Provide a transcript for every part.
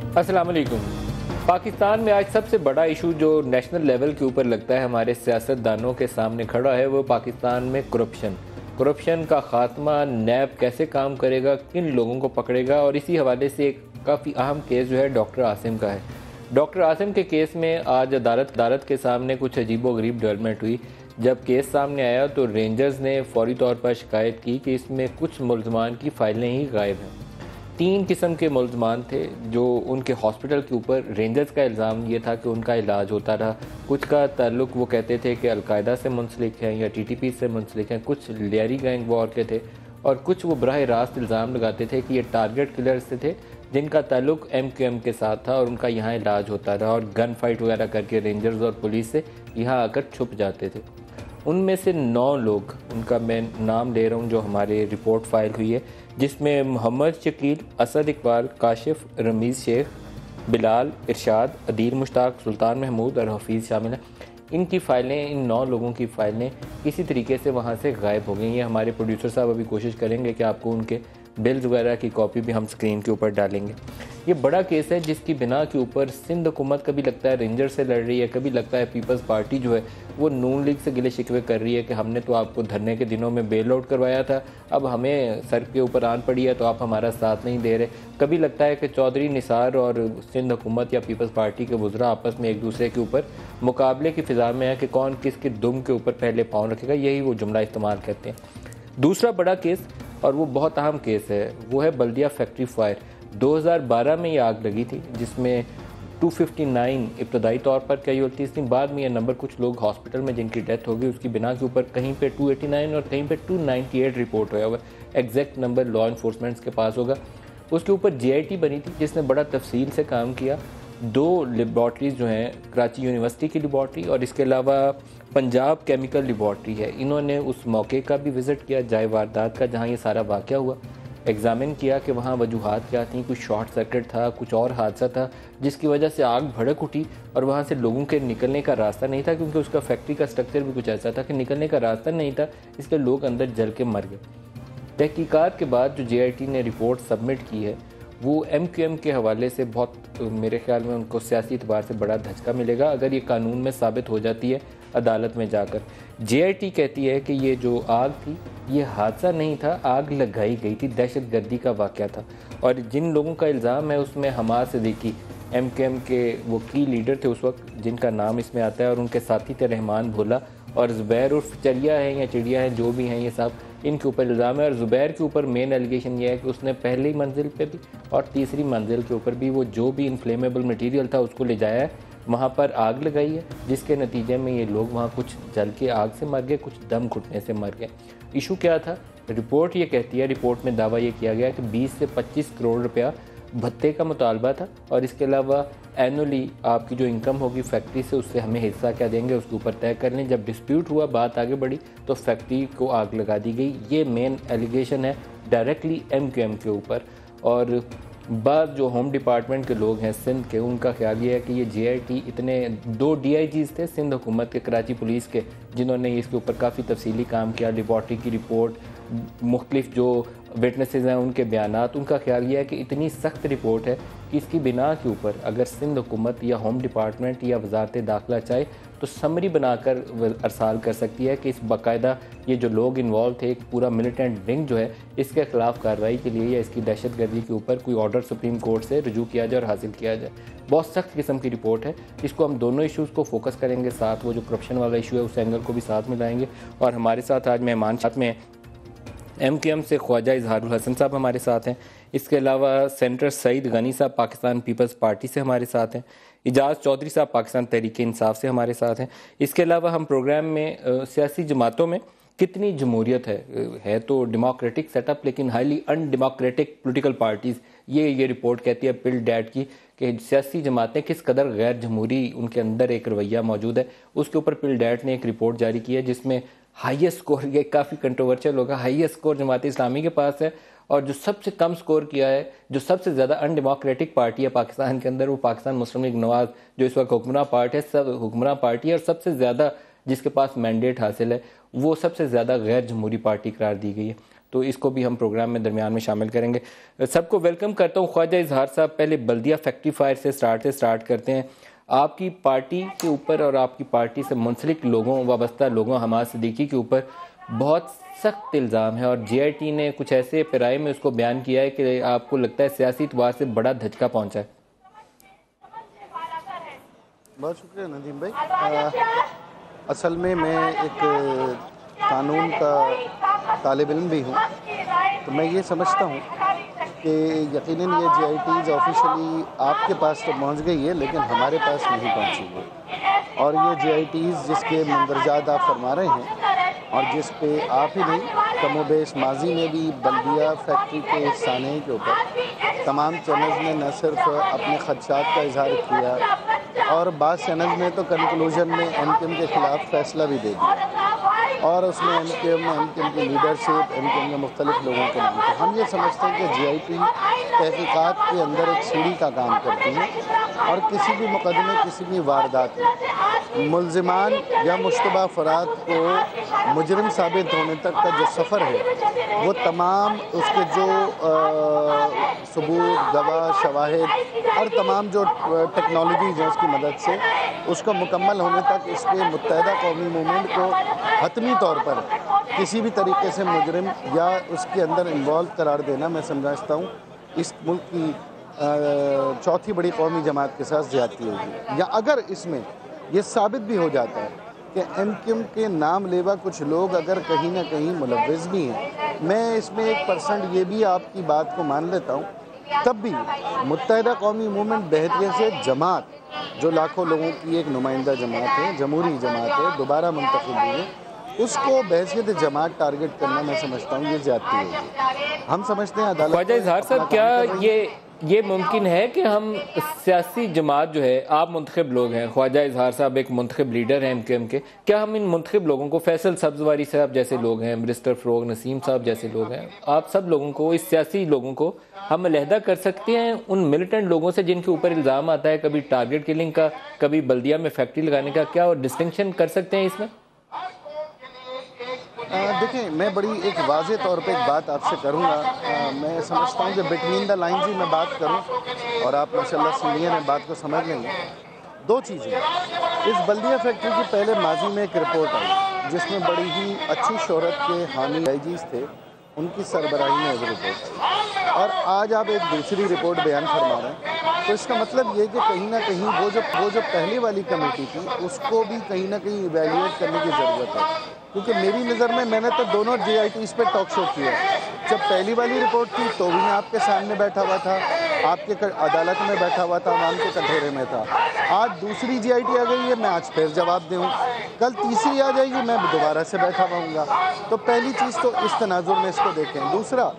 अस्सलाम वालेकुम। पाकिस्तान में आज सबसे बड़ा इशू जो नेशनल लेवल के ऊपर लगता है हमारे सियासतदानों के सामने खड़ा है वो पाकिस्तान में करप्शन का खात्मा, नैब कैसे काम करेगा, किन लोगों को पकड़ेगा। और इसी हवाले से एक काफ़ी अहम केस जो है डॉक्टर आसिम का है। डॉक्टर आसिम के केस में आज अदालत के सामने कुछ अजीबोगरीब डेवलपमेंट हुई। जब केस सामने आया तो रेंजर्स ने फौरी तौर पर शिकायत की कि इसमें कुछ मुल्ज़मान की फाइलें ही गायब हैं। 3 किस्म के मुल्ज़मान थे जो उनके हॉस्पिटल के ऊपर रेंजर्स का इल्ज़ाम ये था कि उनका इलाज होता रहा। कुछ का ताल्लुक वो कहते थे कि अलकायदा से मुंसलिक हैं या टीटीपी से मुंसलिक हैं, कुछ लियारी गैंग वॉर के थे और कुछ वो बराह रास्त इल्ज़ाम लगाते थे कि ये टारगेट किलर्स थे जिनका ताल्लुक MQM के साथ था और उनका यहाँ इलाज होता रहा और गन फाइट वगैरह करके रेंजर्स और पुलिस से यहाँ आकर छुप जाते थे। उनमें से 9 लोग, उनका मैं नाम ले रहा हूँ जो हमारे रिपोर्ट फाइल हुई है, जिसमें मोहम्मद शकील, असद इकबाल, काशिफ, रमीज़ शेख, बिलाल, इरशाद, अदील मुश्ताक, सुल्तान महमूद और हफीज़ शामिल हैं। इनकी फ़ाइलें, इन 9 लोगों की फ़ाइलें किसी तरीके से वहाँ से गायब हो गई हैं। हमारे प्रोड्यूसर साहब अभी कोशिश करेंगे कि आपको उनके बिल्स वगैरह की कॉपी भी हम स्क्रीन के ऊपर डालेंगे। ये बड़ा केस है जिसकी बिना के ऊपर सिंध हुकूमत कभी लगता है रेंजर से लड़ रही है, कभी लगता है पीपल्स पार्टी जो है वो नून लीग से गिले शिकवे कर रही है कि हमने तो आपको धरने के दिनों में बेल आउट करवाया था, अब हमें सर के ऊपर आन पड़ी है तो आप हमारा साथ नहीं दे रहे। कभी लगता है कि चौधरी निसार और सिंध हुकूमत या पीपल्स पार्टी के वज़रा आपस में एक दूसरे के ऊपर मुकाबले की फ़िज़ा में है कि कौन किसके दुम के ऊपर पहले पाँव रखेगा, यही वो जुमला इस्तेमाल करते हैं। दूसरा बड़ा केस, और वो बहुत अहम केस है, वो है बल्दिया फैक्ट्री फायर। 2012 में ये आग लगी थी जिसमें 259 इब्तदाई तौर पर कैजुअल्टीज़ थी। बाद में ये नंबर कुछ लोग हॉस्पिटल में जिनकी डेथ हो गई उसकी बिना के ऊपर कहीं पे 289 और कहीं पे 298 रिपोर्ट हुआ हुआ। एग्जैक्ट नंबर लॉ इन्फोर्समेंट्स के पास होगा। उसके ऊपर JIT बनी थी जिसने बड़ा तफसील से काम किया। 2 लेबॉर्ट्रीज़ जो हैं, कराची यूनिवर्सिटी की लेबॉर्ट्री और इसके अलावा पंजाब केमिकल लेबॉर्ट्री है, इन्होंने उस मौके का भी विज़िट किया जाए वारदात का जहाँ ये सारा वाक़या हुआ। एग्ज़ामिन किया कि वहाँ वजूहात क्या थी, कुछ शॉर्ट सर्किट था, कुछ और हादसा था जिसकी वजह से आग भड़क उठी और वहाँ से लोगों के निकलने का रास्ता नहीं था, क्योंकि उसका फैक्ट्री का स्ट्रक्चर भी कुछ ऐसा था कि निकलने का रास्ता नहीं था, इसलिए लोग अंदर जल के मर गए। तहकीकात के बाद जो JIT ने रिपोर्ट सबमिट की है वो MQM के हवाले से बहुत, मेरे ख्याल में उनको सियासी एतबार से बड़ा धचका मिलेगा अगर ये कानून में साबित हो जाती है अदालत में जाकर। JIT कहती है कि ये जो आग थी ये हादसा नहीं था, आग लगाई गई थी, दहशतगर्दी का वाक़या था। और जिन लोगों का इल्ज़ाम है उसमें हमार सिद्दीकी, MQM के वो की लीडर थे उस वक्त जिनका नाम इसमें आता है, और उनके साथी थे रहमान भोला और ज़ुबैर उर्फ चरिया हैं या चिड़िया हैं, जो भी हैं ये सब, इनके ऊपर इल्ज़ाम है। और ज़ुबैर के ऊपर मेन एलिगेशन ये है कि उसने पहली मंजिल पे भी और तीसरी मंजिल के ऊपर भी वो जो भी इनफ्लेमेबल मटेरियल था उसको ले जाया है, वहाँ पर आग लगाई है, जिसके नतीजे में ये लोग वहाँ कुछ जल के आग से मर गए, कुछ दम घुटने से मर गए। इशू क्या था? रिपोर्ट ये कहती है, रिपोर्ट में दावा ये किया गया कि 20 से 25 करोड़ रुपया भत्ते का मुतालबा था और इसके अलावा एनुअली आपकी जो इनकम होगी फैक्ट्री से उससे हमें हिस्सा क्या देंगे उसके ऊपर तय कर लें। जब डिस्प्यूट हुआ, बात आगे बढ़ी तो फैक्ट्री को आग लगा दी गई। ये मेन एलिगेशन है डायरेक्टली MQM के ऊपर। और बाद जो होम डिपार्टमेंट के लोग हैं सिंध के, उनका ख्याल ये है कि ये JIT, इतने 2 DIGs थे सिंध हुकूमत के, कराची पुलिस के, जिन्होंने इसके ऊपर काफ़ी तफसीली काम किया, लेबॉर्ट्री की रिपोर्ट, मुख्तलिफ जो विटनेसेस हैं उनके बयानात, उनका ख्याल ये है कि इतनी सख्त रिपोर्ट है कि इसकी बिना के ऊपर अगर सिंध हुकूमत या होम डिपार्टमेंट या वजारत दाखिला चाहे तो समरी बनाकर अरसाल कर सकती है कि इस बाकायदा ये जो लोग इन्वॉल्व थे, एक पूरा मिलिटेंट विंग जो है, इसके खिलाफ कार्रवाई के लिए या इसकी दहशतगर्दी के ऊपर कोई ऑर्डर सुप्रीम कोर्ट से रजू किया जाए और हासिल किया जाए। बहुत सख्त किस्म की रिपोर्ट है। इसको हम दोनों इशूज़ को फोकस करेंगे, साथ वो जो करप्शन वाला इशू है उस एंगल को भी साथ मिलाएंगे। और हमारे साथ आज मेहमान साथ में MQM से ख्वाजा इजहारुल हसन साहब हमारे साथ हैं। इसके अलावा सेनेटर सईद गनी साहब पाकिस्तान पीपल्स पार्टी से हमारे साथ हैं। इजाज़ चौधरी साहब पाकिस्तान तहरीक इंसाफ से हमारे साथ हैं। इसके अलावा हम प्रोग्राम में सियासी जमातों में कितनी जमहूरियत है तो डेमोक्रेटिक सेटअप, लेकिन हाईली अनडेमोक्रेटिक पॉलिटिकल पार्टीज़, ये रिपोर्ट कहती है पिल डैट की कि सियासी जमातें किस कदर गैर जमहूरी उनके अंदर एक रवैया मौजूद है। उसके ऊपर पिल डैट ने एक रिपोर्ट जारी की है जिसमें हाईएस्ट स्कोर, ये काफ़ी कंट्रोवर्शियल होगा, हाईएस्ट स्कोर जमात इस्लामी के पास है और जो सबसे कम स्कोर किया है, जो सबसे ज़्यादा अनडेमोक्रेटिक पार्टी है पाकिस्तान के अंदर, वो पाकिस्तान मुस्लिम लीग नवाज जो इस वक्त हुक्मरान पार्टी है, सब हुक्मरान पार्टी है, और सबसे ज़्यादा जिसके पास मैंडेट हासिल है वो सबसे ज़्यादा गैर जमहूरी पार्टी करार दी गई है। तो इसको भी हम प्रोग्राम में दरमियान में शामिल करेंगे। सबको वेलकम करता हूँ। ख्वाजा इजहार साहब, पहले बल्दिया फैक्ट्री फायर से स्टार्ट करते हैं। आपकी पार्टी के ऊपर और आपकी पार्टी से मुंसलिक लोगों, वाबस्ता लोगों, हमाद सिद्दीकी के ऊपर बहुत सख्त इल्ज़ाम है और JIT ने कुछ ऐसे पेराए में उसको बयान किया है कि आपको लगता है सियासी एतबार से बड़ा धचका पहुंचा है। बहुत शुक्रिया नदीम भाई। असल में मैं एक कानून का तालिब इल्म भी हूँ, तो मैं ये समझता हूँ कि यकीनन ये JITs ऑफिशियली आपके पास तो पहुँच गई है, लेकिन हमारे पास नहीं पहुँची है। और ये JITs जिसके मंदरजात आप फरमा रहे हैं और जिस पे आप ही नहीं, कमोबेश माजी में भी बल्दिया फैक्ट्री के साने के ऊपर तमाम चैनल्स ने न सिर्फ अपने खदशात का इजहार किया और बाद चैनल्स ने तो कंक्लूजन में MKM के ख़िलाफ़ फ़ैसला भी दे दिया और उसमें MKM की लीडरशिप, MKM के मुख्तलिफ लोगों के नाम पर। हम ये समझते हैं कि JIT तहकीकात के अंदर एक सीढ़ी का काम करती है और किसी भी मुकदमे, किसी भी वारदात में मुल्ज़िमान या मुश्तबा अफराद को मुजरिम साबित होने तक का जो सफ़र है वो तमाम उसके जो सबूत, गवाह, शवाहिद और तमाम जो टेक्नोलॉजीज़ हैं उसकी मदद से उसका मुकम्मल होने तक इस पर मुत्तहदा कौमी मूवमेंट को हतमी तौर पर किसी भी तरीके से मुजरिम या उसके अंदर इन्वॉल्व करार देना मैं समझता हूँ इस मुल्क की चौथी बड़ी कौमी जमात के साथ ज़्यादती होगी। या अगर इसमें ये साबित भी हो जाता है कि MKM के नाम लेवा कुछ लोग अगर कहीं ना कहीं मुलव्विस भी हैं, मैं इसमें 1% ये भी आपकी बात को मान लेता हूँ, तब भी मुत्तहदा कौमी मूवमेंट बहरिया से जमात जो लाखों लोगों की एक नुमाइंदा जमात है, जमहूरी जमात है, दोबारा मुंतखब हुई है, उसको बहसियत जमात टारगेट करना मैं समझता हूँ ये ज्यादती होगी। हम समझते हैं अदालत। ख्वाजा इजहार साहब, क्या ये मुमकिन है कि हम सियासी जमात जो है, आप मुंतखब लोग हैं, ख्वाजा इजहार साहब एक मुंतखब लीडर हैं MKM के, क्या हम इन मुंतखब लोगों को, फैसल सब्जवारी साहब जैसे लोग हैं, बैरिस्टर फ़रोग नसीम साहब जैसे लोग हैं, आप सब लोगों को, इस सियासी लोगों को हम अलहदा कर सकते हैं उन मिलिटेंट लोगों से जिनके ऊपर इल्ज़ाम आता है कभी टारगेट किलिंग का, कभी बल्दिया में फैक्ट्री लगाने का, क्या और डिस्टिंक्शन कर सकते हैं इसमें? देखें, मैं बड़ी एक वाज़े तौर पे एक बात आपसे करूँगा। मैं समझता हूँ कि बिटवीन द लाइन्स ही मैं बात करूँ और आप माशाल्लाह सीनियर हैं, बात को समझ लेंगे। दो चीज़ें, इस बल्दिया फैक्ट्री की पहले माजी में एक रिपोर्ट आई जिसमें बड़ी ही अच्छी शोहरत के हामी IGs थे, उनकी सरबराही में एक रिपोर्ट आई और आज आप एक दूसरी रिपोर्ट बयान फरमा रहे हैं। तो इसका मतलब ये कि कहीं ना कहीं वो जो पहले वाली कमेटी थी उसको भी कहीं ना कहीं इवेल्युएट करने की ज़रूरत है, क्योंकि मेरी नज़र में मैंने तो दोनों JITs पे टॉक शो किया। जब पहली वाली रिपोर्ट थी तो भी मैं आपके सामने बैठा हुआ था, आपके अदालत में बैठा हुआ था, आवाम के कटोरे में था। आज दूसरी JIT आ गई है, मैं आज फिर जवाब दूँ, कल तीसरी आ जाएगी, मैं दोबारा से बैठा रहूँगा। तो पहली चीज़ तो इस तनाजुर में इसको देखें। दूसरा,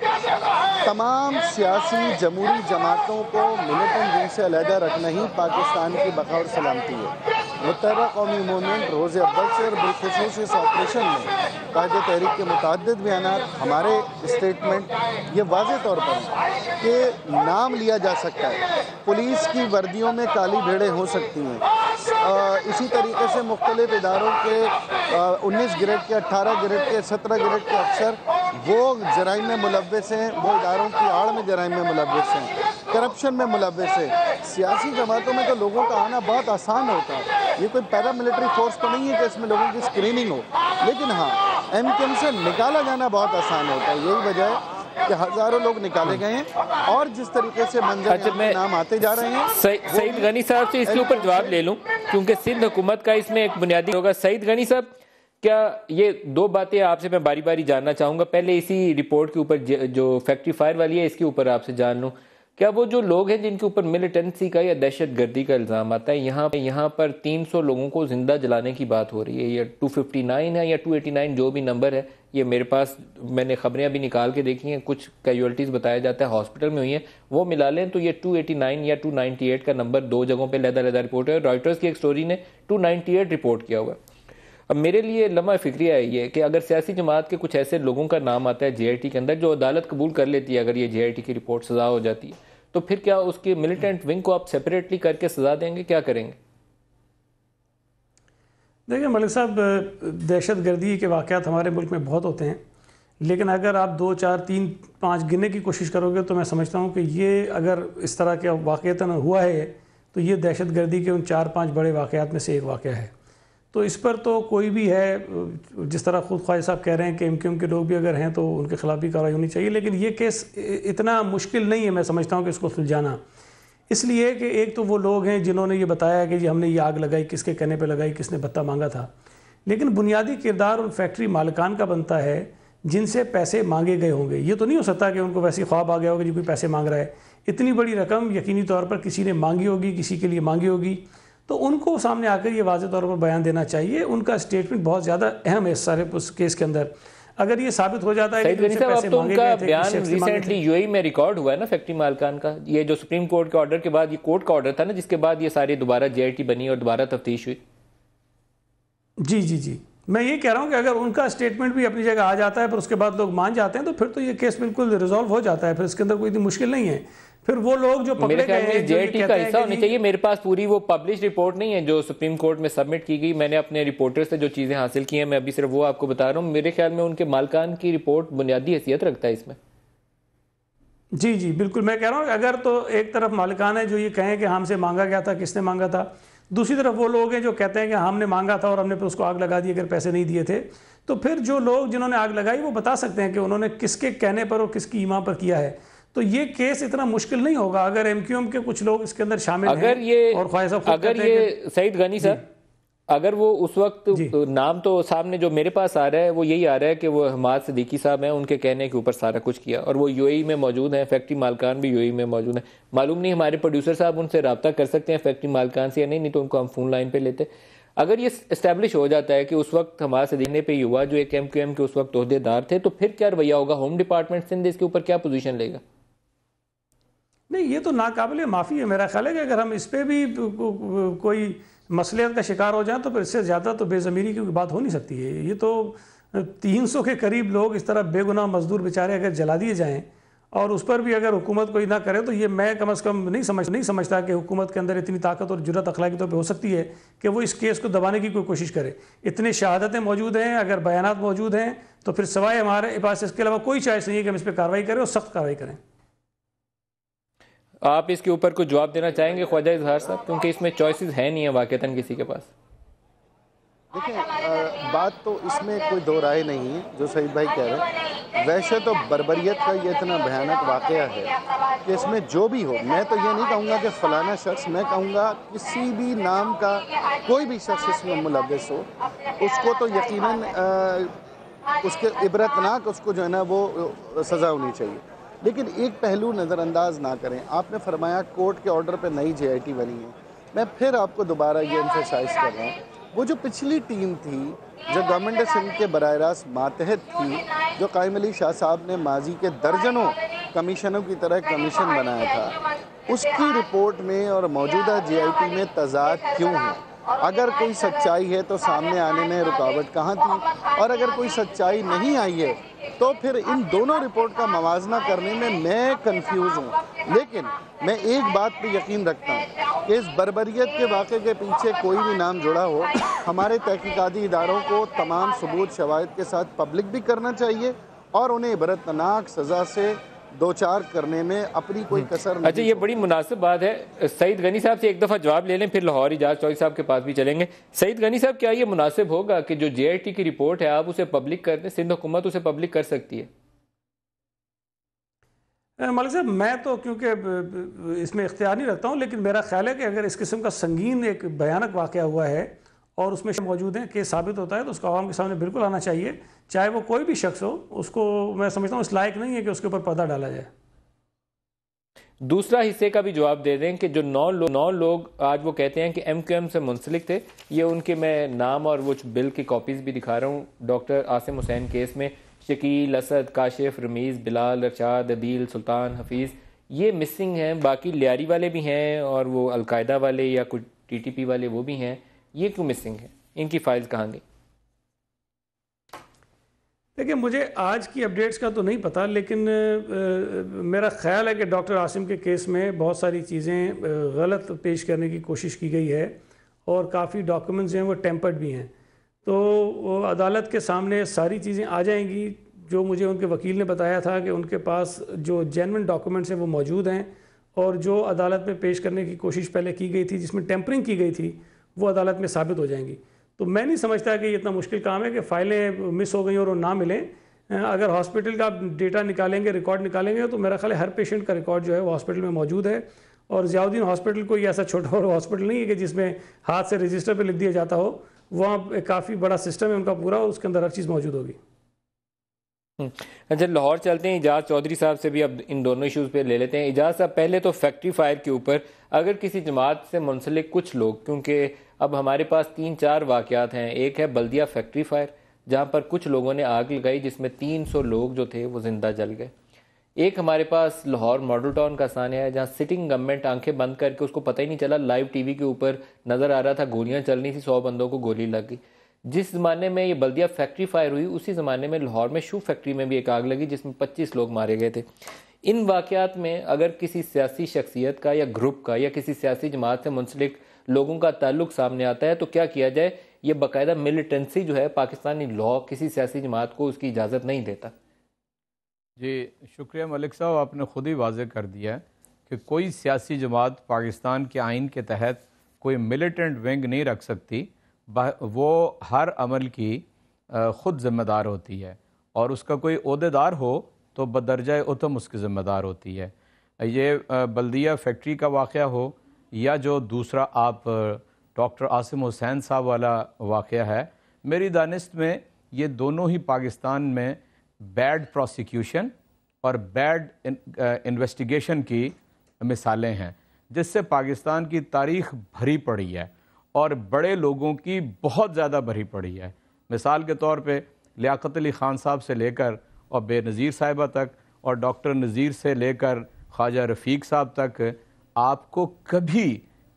तमाम सियासी जमहूरी जमातों को मिलिटेंट विंग से अलहदा रखना ही पाकिस्तान की बका और सलामती है। मुत्तहदा कौमी मूवमेंट रोज़ अव्वल से और बिलखुसूस इस ऑपरेशन में कायदे तहरीक के मुतअद्दिद बयानात, हमारे स्टेटमेंट ये वाज़े तौर पर कि नाम लिया जा सकता है। पुलिस की वर्दियों में काली भेड़ें हो सकती हैं। इसी तरीके से मुख्तलिफ इदारों के 19 ग्रेड के, 18 ग्रेड के, 17 ग्रेड के अफसर वो जराइम में मुलव्विस हैं, वो इदारों की आड़ में जराइम में मुलव्विस हैं, करप्शन में मुलव्विस है। सियासी जमातों में तो लोगों का आना बहुत आसान होता है, ये कोई पैरामिलिट्री फोर्स तो नहीं है कि इसमें लोगों की स्क्रीनिंग हो, लेकिन हाँ MKM से निकाला जाना बहुत आसान होता है। यही वजह है कि हज़ारों लोग निकाले गए हैं और जिस तरीके से मंजर में नाम आते जा रहे हैं। सईद गनी साहब से इसके ऊपर जवाब ले लूँ क्योंकि सिंध हुकूमत का इसमें एक बुनियादी होगा। सईद गनी साहब, क्या ये दो बातें आपसे मैं बारी बारी जानना चाहूँगा। पहले इसी रिपोर्ट के ऊपर जो फैक्ट्री फायर वाली है इसके ऊपर आपसे जान लूँ, क्या वो जो लोग हैं जिनके ऊपर मिलिटेंसी का या दहशत गर्दी का इल्ज़ाम आता है, यहाँ पर 300 लोगों को जिंदा जलाने की बात हो रही है, ये 259 है या 289 जो भी नंबर है, ये मेरे पास मैंने खबरें अभी निकाल के देखी हैं, कुछ कैजुअल्टीज़ बताया जाता है हॉस्पिटल में हुई हैं, वो मिला लें तो ये 289 या 298 का नंबर दो जगहों पर लहदा रिपोर्ट है। रॉयटर्स की एक स्टोरी ने 298 रिपोर्ट किया हुआ। अब मेरे लिए लम्हा फिक्रिया है ये कि अगर सियासी जमात के कुछ ऐसे लोगों का नाम आता है JIT के अंदर जो अदालत कबूल कर लेती है, अगर ये JIT की रिपोर्ट सजा हो जाती है, तो फिर क्या उसके मिलिटेंट विंग को आप सेपरेटली करके सजा देंगे, क्या करेंगे? देखिए मलिक साहब, दहशत गर्दी के वाक़यात हमारे मुल्क में बहुत होते हैं, लेकिन अगर आप 2, 4, 3, 5 गिनने की कोशिश करोगे तो मैं समझता हूँ कि ये अगर इस तरह के वाक़यातन हुआ है तो ये दहशतगर्दी के उन 4-5 बड़े वाक़यात में से एक वाक़या है। तो इस पर तो कोई भी है, जिस तरह खुद ख्वाजा साहब कह रहे हैं कि MQM के लोग भी अगर हैं तो उनके खिलाफ भी कार्रवाई होनी चाहिए, लेकिन ये केस इतना मुश्किल नहीं है मैं समझता हूँ कि इसको सुलझाना। इसलिए कि एक तो वो लोग हैं जिन्होंने ये बताया कि जी हमने ये आग लगाई, किसके कहने पे लगाई, किसने भत्ता मांगा था, लेकिन बुनियादी किरदार उन फैक्ट्री मालिकान का बनता है जिनसे पैसे मांगे गए होंगे। ये तो नहीं हो सकता कि उनको वैसे ख्वाब आ गया होगा जी कोई पैसे मांग रहा है। इतनी बड़ी रकम यकीनी तौर पर किसी ने मांगी होगी, किसी के लिए मांगी होगी, तो उनको सामने आकर ये वाज़ेह तौर पर बयान देना चाहिए। उनका स्टेटमेंट बहुत ज़्यादा अहम है इस सारे केस के अंदर। अगर ये साबित हो जाता है कि सईद गनी साहब, उनका बयान रिसेंटली यूएई में रिकॉर्ड हुआ है ना फैक्ट्री मालिकान का, ये जो सुप्रीम कोर्ट के ऑर्डर के बाद, ये कोर्ट का ऑर्डर था ना जिसके बाद ये सारी दोबारा JIT बनी और दोबारा तफ्तीश हुई। जी, मैं ये कह रहा हूँ कि अगर उनका स्टेटमेंट भी अपनी जगह आ जाता है पर उसके बाद लोग मान जाते हैं तो फिर तो ये केस बिल्कुल रिजॉल्व हो जाता है, फिर इसके अंदर कोई इतनी मुश्किल नहीं है। फिर वो लोग जो पकड़े गए हैं JIT का हिस्सा होनी चाहिए। मेरे पास पूरी वो पब्लिश रिपोर्ट नहीं है जो सुप्रीम कोर्ट में सबमिट की गई, मैंने अपने रिपोर्टर से जो चीजें हासिल की हैं मैं अभी सिर्फ वो आपको बता रहा हूँ। मेरे ख्याल में उनके मालिकान की रिपोर्ट बुनियादी हैसियत रखता है इसमें। जी बिल्कुल, मैं कह रहा हूँ अगर तो एक तरफ मालिकान है जो ये कहें कि हमसे मांगा गया था, किसने मांगा था, दूसरी तरफ वो लोग हैं जो कहते हैं कि हमने मांगा था और हमने फिर उसको आग लगा दी अगर पैसे नहीं दिए थे, तो फिर जो लोग जिन्होंने आग लगाई वो बता सकते हैं कि उन्होंने किसके कहने पर और किसकी ईमा पर किया है। तो ये केस इतना मुश्किल नहीं होगा अगर MQM के कुछ लोग इसके अंदर शामिल हैं। और ख्वाजा साहब अगर ये सईद गनी साहब, अगर वो उस वक्त नाम तो सामने जो मेरे पास आ रहा है वो यही आ रहा है कि वो हमाद सिद्दीकी साहब हैं, उनके कहने के ऊपर सारा कुछ किया और वो UAE में मौजूद हैं, फैक्ट्री मालिकान भी UAE में मौजूद हैं। मालूम नहीं हमारे प्रोड्यूसर साहब उनसे रब्ता कर सकते हैं फैक्ट्री मालिकान से या नहीं तो उनको हम फोन लाइन पे लेते। अगर ये इस्टेब्लिश हो जाता है कि उस वक्त हमाद सिद्दीकी पे हुआ जो एक MQM के उस वक्त ओहदेदार थे, तो फिर क्या रवैया होगा? होम डिपार्टमेंट सिंध इसके ऊपर क्या पोजीशन लेगा? नहीं, ये तो नाकाबिले माफ़ी है। मेरा ख्याल है कि अगर हम इस पर भी कोई मसलियत का शिकार हो जाए तो फिर इससे ज़्यादा तो बेज़मीरी की बात हो नहीं सकती है। ये तो 300 के करीब लोग इस तरह बेगुनाह मजदूर बेचारे अगर जला दिए जाएँ और उस पर भी अगर हुकूमत कोई ना करे तो ये मैं कम अज़ कम नहीं समझता कि हुकूमत के अंदर इतनी ताकत और जुर्रत अखलाकी तौर पर हो सकती है कि वो इस केस को दबाने की कोई कोशिश करे। इतने शहादतें मौजूद हैं, अगर बयानात मौजूद हैं तो फिर सवाए हमारे पास इसके अलावा कोई चॉइस नहीं है कि हम इस पर कार्रवाई करें और सख्त कार्रवाई करें। आप इसके ऊपर कुछ जवाब देना चाहेंगे ख्वाजा इजहार साहब, क्योंकि इसमें चॉइसेस है नहीं है वाकईतन किसी के पास? देखिए, बात तो इसमें कोई दो राय नहीं है जो सईद भाई कह रहे हैं। वैसे तो बर्बरियत का ये इतना भयानक वाक़या है कि इसमें जो भी हो, मैं तो ये नहीं कहूँगा कि फ़लाना शख्स, मैं कहूँगा किसी भी नाम का कोई भी शख्स इसमें मुलव्वस हो उसको तो यकीनन उसके इबरतनाक उसको जो है ना वो सज़ा होनी चाहिए। लेकिन एक पहलू नज़रअंदाज ना करें। आपने फरमाया कोर्ट के ऑर्डर पे नई JIT बनी है। मैं फिर आपको दोबारा ये एम्फेसाइज कर रहा हूँ, वो जो पिछली टीम थी जो गवर्नमेंट सिंध के बराह रास्त मातहत थी, जो कायम अली शाह साहब ने माजी के दर्जनों कमीशनों की तरह कमीशन बनाया था, उसकी रिपोर्ट में और मौजूदा JIT में तज़ाद क्यों है? अगर कोई सच्चाई है तो सामने आने में रुकावट कहाँ थी, और अगर कोई सच्चाई नहीं आई है तो फिर इन दोनों रिपोर्ट का मवाजना करने में मैं कंफ्यूज हूँ। लेकिन मैं एक बात पे यकीन रखता हूँ कि इस बर्बरियत के वाक़े के पीछे कोई भी नाम जुड़ा हो, हमारे तहकीकाती इदारों को तमाम सबूत शवाहिद के साथ पब्लिक भी करना चाहिए और उन्हें इबरतनाक सज़ा से दो चार करने में अपनी कोई कसर नहीं। अच्छा, ये बड़ी मुनासिब बात है। सईद गनी साहब से एक दफ़ा जवाब ले लें, फिर लाहौर इजाज़ चौधरी साहब के पास भी चलेंगे। सईद गनी साहब, क्या ये मुनासिब होगा कि जो JIT की रिपोर्ट है आप उसे पब्लिक कर दें? सिंध हुकूमत उसे पब्लिक कर सकती है? मलिक साहब, मैं तो क्योंकि इसमें इख्तियार नहीं रखता हूँ, लेकिन मेरा ख्याल है कि अगर इस किस्म का संगीन एक भयानक वाक़या हुआ है और उसमें मौजूद हैं, केस साबित होता है तो उसका आवाम के सामने बिल्कुल आना चाहिए, चाहे वो कोई भी शख्स हो। उसको मैं समझता हूँ इस लायक नहीं है कि उसके ऊपर पर्दा डाला जाए। दूसरा हिस्से का भी जवाब दे दें कि जो 9 लोग आज वो कहते हैं कि MQM से मुंसलिक थे, ये उनके मैं नाम और वो बिल की कॉपीज़ भी दिखा रहा हूँ। डॉक्टर आसिम हुसैन केस में शकील, असद, काशिफ, रमीज़, बिलाल, रशाद, अदील, सुल्तान, हफीज़, ये मिसिंग हैं। बाकी लियारी वाले भी हैं और वो अलकायदा वाले या कुछ TTP वाले वो भी हैं। ये क्यों मिसिंग है? इनकी फाइल्स कहाँ गई? देखिए, मुझे आज की अपडेट्स का तो नहीं पता, लेकिन मेरा ख्याल है कि डॉक्टर आसिम के केस में बहुत सारी चीज़ें गलत पेश करने की कोशिश की गई है और काफ़ी डॉक्यूमेंट्स हैं वो टेम्पर्ड भी हैं। तो अदालत के सामने सारी चीज़ें आ जाएंगी जो मुझे उनके वकील ने बताया था कि उनके पास जो जेन्युइन डॉक्यूमेंट्स हैं वो मौजूद हैं, और जो अदालत में पेश करने की कोशिश पहले की गई थी जिसमें टेम्परिंग की गई थी वो अदालत में साबित हो जाएंगी। तो मैं नहीं समझता कि ये इतना मुश्किल काम है कि फ़ाइलें मिस हो गई और वो ना मिलें। अगर हॉस्पिटल का डेटा निकालेंगे, रिकॉर्ड निकालेंगे, तो मेरा ख्याल है हर पेशेंट का रिकॉर्ड जो है वो हॉस्पिटल में मौजूद है। और ज़ियाउद्दीन हॉस्पिटल कोई ऐसा छोटा और हॉस्पिटल नहीं है कि जिसमें हाथ से रजिस्टर पे लिख दिया जाता हो। वहाँ काफ़ी बड़ा सिस्टम है उनका पूरा, और उसके अंदर हर चीज़ मौजूद होगी। अच्छा, लाहौर चलते हैं। इजाज़ चौधरी साहब से भी अब इन दोनों इश्यूज़ पे ले लेते हैं। इजाज़ साहब, पहले तो फैक्ट्री फायर के ऊपर अगर किसी जमात से मुंसलिक कुछ लोग, क्योंकि अब हमारे पास 3-4 वाक़यात हैं। एक है बल्दिया फैक्ट्री फायर जहाँ पर कुछ लोगों ने आग लगाई जिसमें 300 लोग जो थे वो ज़िंदा जल गए। एक हमारे पास लाहौर मॉडल टाउन का सानिया है जहाँ सिटिंग गवर्नमेंट आंखें बंद करके, उसको पता ही नहीं चला, लाइव टीवी के ऊपर नज़र आ रहा था गोलियां चल रही थी, 100 बंदों को गोली लग गई। जिस ज़माने में ये बल्दिया फैक्ट्री फायर हुई उसी ज़माने में लाहौर में शू फैक्ट्री में भी एक आग लगी जिसमें 25 लोग मारे गए थे। इन वाक़यात में अगर किसी सियासी शख्सियत का या ग्रुप का या किसी सियासी जमात से मुंसलिक लोगों का ताल्लुक सामने आता है तो क्या किया जाए? ये बाकायदा मिलिटेंसी जो है पाकिस्तानी लॉ किसी सियासी जमात को उसकी इजाज़त नहीं देता। जी शुक्रिया मलिक साहब, आपने ख़ुद ही वाज़े कर दिया है कि कोई सियासी जमात पाकिस्तान के आइन के तहत कोई मिलिटेंट विंग नहीं रख सकती। वो हर अमल की ख़ुद ज़िम्मेदार होती है, और उसका कोई ओहदेदार हो तो बदरजा उतम उसकी ज़िम्मेदार होती है। ये बल्दिया फैक्ट्री का वाक़या हो या जो दूसरा आप डॉक्टर आसिम हुसैन साहब वाला वाक़या है, मेरी दानिश में ये दोनों ही पाकिस्तान में बैड प्रोसिक्यूशन और बैड इन्वेस्टिगेशन की मिसालें हैं, जिससे पाकिस्तान की तारीख़ भरी पड़ी है और बड़े लोगों की बहुत ज़्यादा भरी पड़ी है। मिसाल के तौर पे लियाकत अली ख़ान साहब से लेकर और बेनज़ीर साहिबा तक, और डॉक्टर नज़ीर से लेकर ख्वाजा रफ़ीक साहब तक, आपको कभी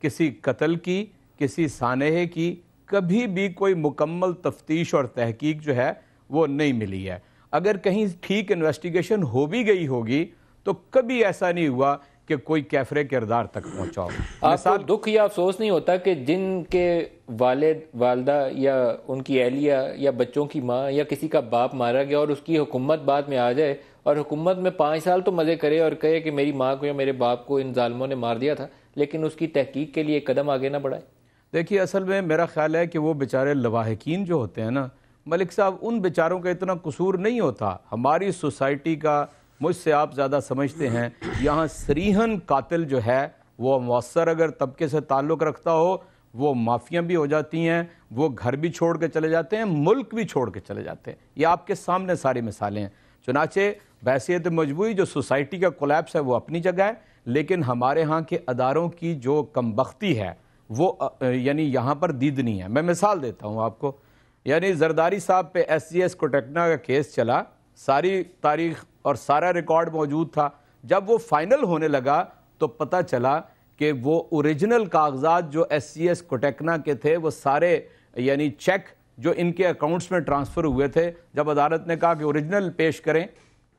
किसी कत्ल की, किसी सानहे की कभी भी कोई मुकम्मल तफ्तीश और तहकीक जो है वो नहीं मिली है। अगर कहीं ठीक इन्वेस्टिगेशन हो भी गई होगी तो कभी ऐसा नहीं हुआ कि कोई कैफरे किरदार तक पहुंचा हो। आपको दुख या अफसोस नहीं होता कि जिनके वालिद, वालदा या उनकी अहलिया या बच्चों की माँ या किसी का बाप मारा गया और उसकी हुकूमत बाद में आ जाए और हुकूमत में 5 साल तो मज़े करे और कहे कि मेरी माँ को या मेरे बाप को इन जालिमों ने मार दिया था, लेकिन उसकी तहकीक के लिए एक कदम आगे ना बढ़ाए? देखिए, असल में मेरा ख्याल है कि वो बेचारे लवाहिकीन जो होते हैं ना मलिक साहब, उन बेचारों का इतना कसूर नहीं होता। हमारी सोसाइटी का, मुझसे आप ज़्यादा समझते हैं, यहाँ सरीहन कातिल जो है वो मौसर अगर तबके से ताल्लुक़ रखता हो, वो माफिया भी हो जाती हैं, वो घर भी छोड़ के चले जाते हैं, मुल्क भी छोड़ के चले जाते हैं। ये आपके सामने सारी मिसालें हैं। चुनाचे बहसियत मजबूरी जो सोसाइटी का कोलैप्स है वो अपनी जगह है, लेकिन हमारे यहाँ के अदारों की जो कमबख्ती है वो यानी यहाँ पर दीदनी है। मैं मिसाल देता हूँ आपको, यानी जरदारी साहब पे SGS कोटेक्ना का केस चला, सारी तारीख और सारा रिकॉर्ड मौजूद था। जब वो फाइनल होने लगा तो पता चला कि वो ओरिजिनल कागजात जो SGS कोटेक्ना के थे वो सारे यानी चेक जो इनके अकाउंट्स में ट्रांसफ़र हुए थे, जब अदालत ने कहा कि ओरिजिनल पेश करें,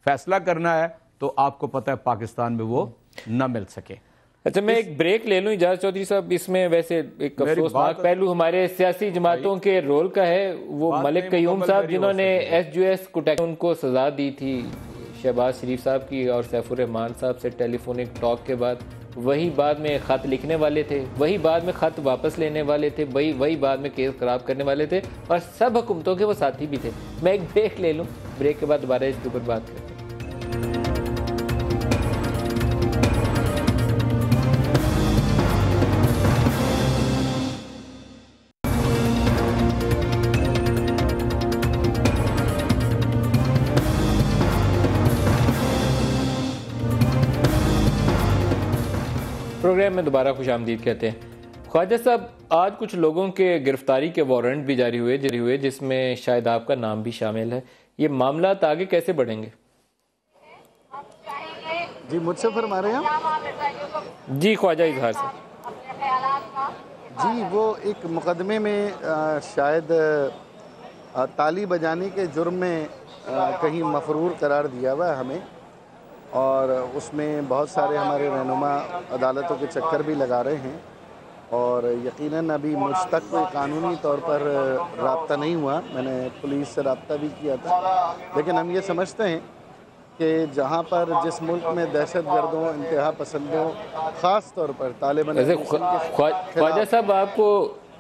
फैसला करना है, तो आपको पता है पाकिस्तान में वो न मिल सके। अच्छा, मैं एक ब्रेक ले लूँ इजाज़ चौधरी साहब। इसमें वैसे एक अफसोसनाक पहलू हमारे सियासी जमातों के रोल का है। वो मलिक कयूम साहब जिन्होंने SGS कोटेक्ना उनको सज़ा दी थी शहबाज शरीफ साहब की और सैफुर रहमान साहब से टेलीफोनिक टॉक के बाद, वही बाद में ख़त लिखने वाले थे, वही बाद में ख़त वापस लेने वाले थे, वही बाद में केस ख़राब करने वाले थे, और सब हुकूमतों के वो साथी भी थे। मैं एक ब्रेक ले लूँ, ब्रेक के बाद दोबारा इसके ऊपर बात करते हैं। प्रोग्राम में दोबारा खुशामदीद कहते हैं। ख्वाजा साहब, आज कुछ लोगों के गिरफ्तारी के वारंट भी जारी हुए जिसमें शायद आपका नाम भी शामिल है। ये मामला आगे कैसे बढ़ेंगे? जी, मुझसे फरमा रहे हैं? जी ख्वाजा इजहार से। जी, वो एक मुकदमे में शायद ताली बजाने के जुर्म में कहीं मफरूर करार दिया हुआ है हमें, और उसमें बहुत सारे हमारे रहनुमा अदालतों के चक्कर भी लगा रहे हैं। और यकीनन अभी मुझ तक कोई कानूनी तौर पर रब्ता नहीं हुआ, मैंने पुलिस से रब्ता भी किया था, लेकिन हम ये समझते हैं कि जहाँ पर जिस मुल्क में दहशतगर्दों, इंतहा पसंदों, ख़ास तौर पर तालिबान, ख्वाजा साहब आपको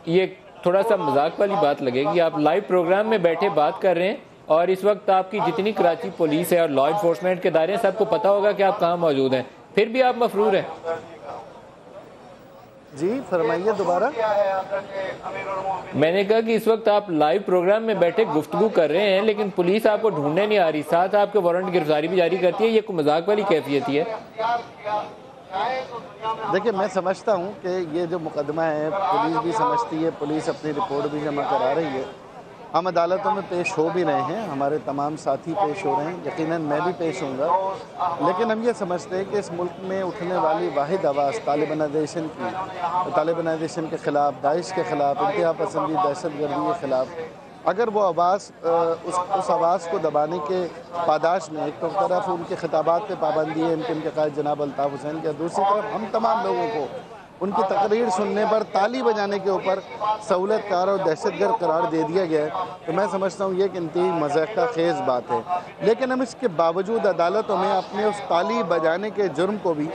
ये थोड़ा सा मजाक वाली बात लगेगी, आप लाइव प्रोग्राम में बैठे बात कर रहे हैं और इस वक्त आपकी जितनी कराची पुलिस है और लॉ इन्फोर्समेंट के दायरे हैं सबको पता होगा कि आप कहाँ मौजूद हैं, फिर भी आप मफरूर हैं। जी फरमाइए दोबारा। मैंने कहा कि इस वक्त आप लाइव प्रोग्राम में बैठे गुफ्तगू कर रहे हैं लेकिन पुलिस आपको ढूंढने नहीं आ रही, साथ आपके वारंट गिरफ्तारी भी जारी करती है, ये कोई मजाक वाली कैफियत ही है। देखिए मैं समझता हूँ कि ये जो मुकदमा है पुलिस भी समझती है, पुलिस अपनी रिपोर्ट भी जमा करा रही है, हम अदालतों में पेश हो भी रहे हैं, हमारे तमाम साथी पेश हो रहे हैं, यकीनन मैं भी पेश होऊंगा, लेकिन हम ये समझते हैं कि इस मुल्क में उठने वाली वाहिद आवाज़ तालिबानाइजेशन की, तालिबानाइजेशन के ख़िलाफ़, दाइश के ख़िलाफ़, इंतहा पसंदी, दहशतगर्दी के ख़िलाफ़, अगर वो आवाज़ उस आवाज़ को दबाने के पादाश में एक तरफ उनके खिताबात पे पाबंदी है इनके कायद जनाब अल्ताफ़ हुसैन के, दूसरी तरफ हम तमाम लोगों को उनकी तकरीर सुनने पर ताली बजाने के ऊपर सहूलतकार और दहशतगर्द करार दे दिया गया है, तो मैं समझता हूँ ये एक इंतहाई मज़ाक़ा खेज़ बात है। लेकिन हम इसके बावजूद अदालतों में अपने उस ताली बजाने के जुर्म को भी